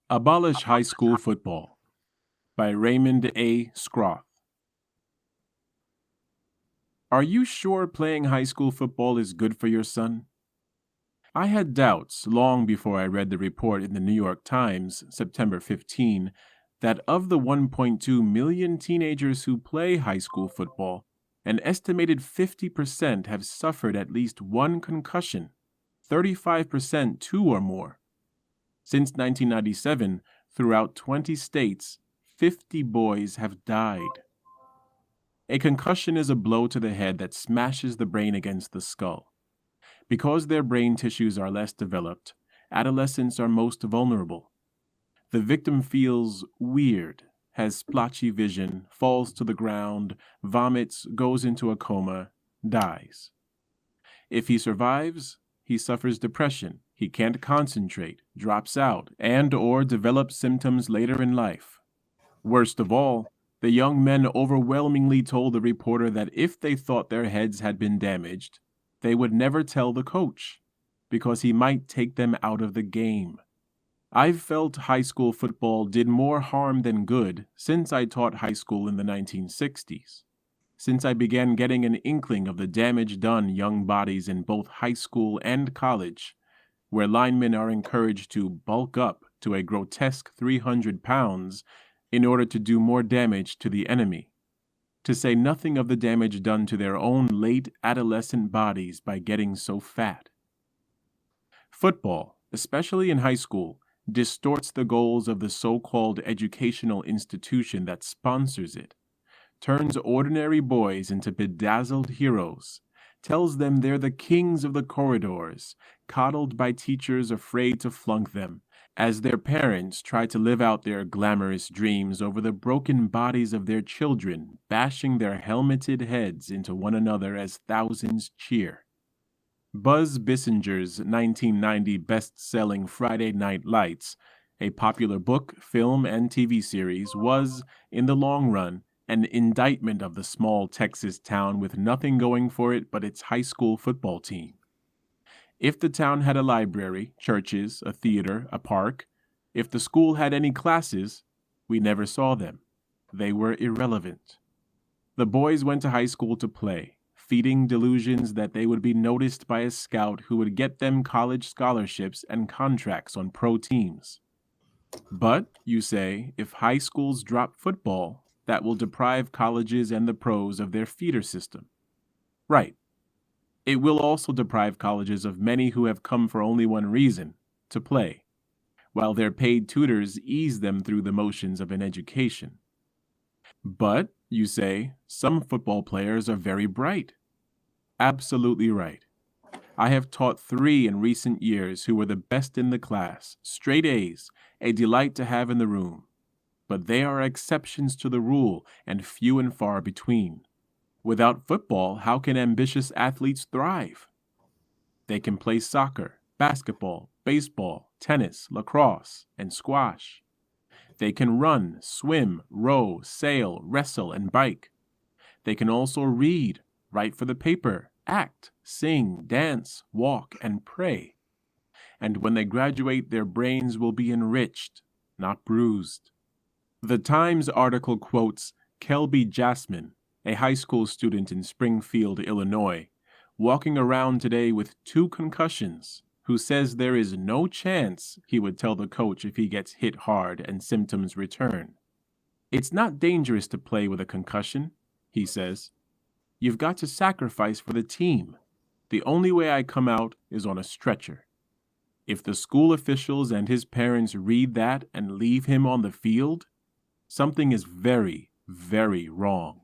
Abolish High School Football by Raymond A. Schroth. Are you sure playing high school football is good for your son? I had doubts long before I read the report in the New York Times, September 15, that of the 1.2 million teenagers who play high school football, an estimated 50% have suffered at least one concussion, 35% two or more. Since 1997, throughout 20 states, 50 boys have died. A concussion is a blow to the head that smashes the brain against the skull. Because their brain tissues are less developed, adolescents are most vulnerable. The victim feels weird, has splotchy vision, falls to the ground, vomits, goes into a coma, dies. If he survives, he suffers depression, he can't concentrate, drops out, and/or develops symptoms later in life. Worst of all, the young men overwhelmingly told the reporter that if they thought their heads had been damaged, they would never tell the coach, because he might take them out of the game. I've felt high school football did more harm than good since I taught high school in the 1960s. Since I began getting an inkling of the damage done young bodies in both high school and college, where linemen are encouraged to bulk up to a grotesque 300 pounds in order to do more damage to the enemy, to say nothing of the damage done to their own late adolescent bodies by getting so fat. Football, especially in high school, distorts the goals of the so-called educational institution that sponsors it, turns ordinary boys into bedazzled heroes, tells them they're the kings of the corridors, coddled by teachers afraid to flunk them, as their parents try to live out their glamorous dreams over the broken bodies of their children, bashing their helmeted heads into one another as thousands cheer. Buzz Bissinger's 1990 best-selling Friday Night Lights, a popular book, film, and TV series, was, in the long run, an indictment of the small Texas town with nothing going for it but its high school football team. If the town had a library, churches, a theater, a park, if the school had any classes, we never saw them. They were irrelevant. The boys went to high school to play, feeding delusions that they would be noticed by a scout who would get them college scholarships and contracts on pro teams. But, you say, if high schools drop football, that will deprive colleges and the pros of their feeder system. Right. It will also deprive colleges of many who have come for only one reason, to play, while their paid tutors ease them through the motions of an education. But, you say, some football players are very bright. Absolutely right. I have taught 3 in recent years who were the best in the class, straight A's, a delight to have in the room. But they are exceptions to the rule, and few and far between. Without football, how can ambitious athletes thrive? They can play soccer, basketball, baseball, tennis, lacrosse, and squash. They can run, swim, row, sail, wrestle, and bike. They can also read, write for the paper, act, sing, dance, walk, and pray. And when they graduate, their brains will be enriched, not bruised. The Times article quotes Kelby Jasmine, a high school student in Springfield, Illinois, walking around today with 2 concussions, who says there is no chance he would tell the coach if he gets hit hard and symptoms return. It's not dangerous to play with a concussion, he says. You've got to sacrifice for the team. The only way I come out is on a stretcher. If the school officials and his parents read that and leave him on the field, something is very, very wrong.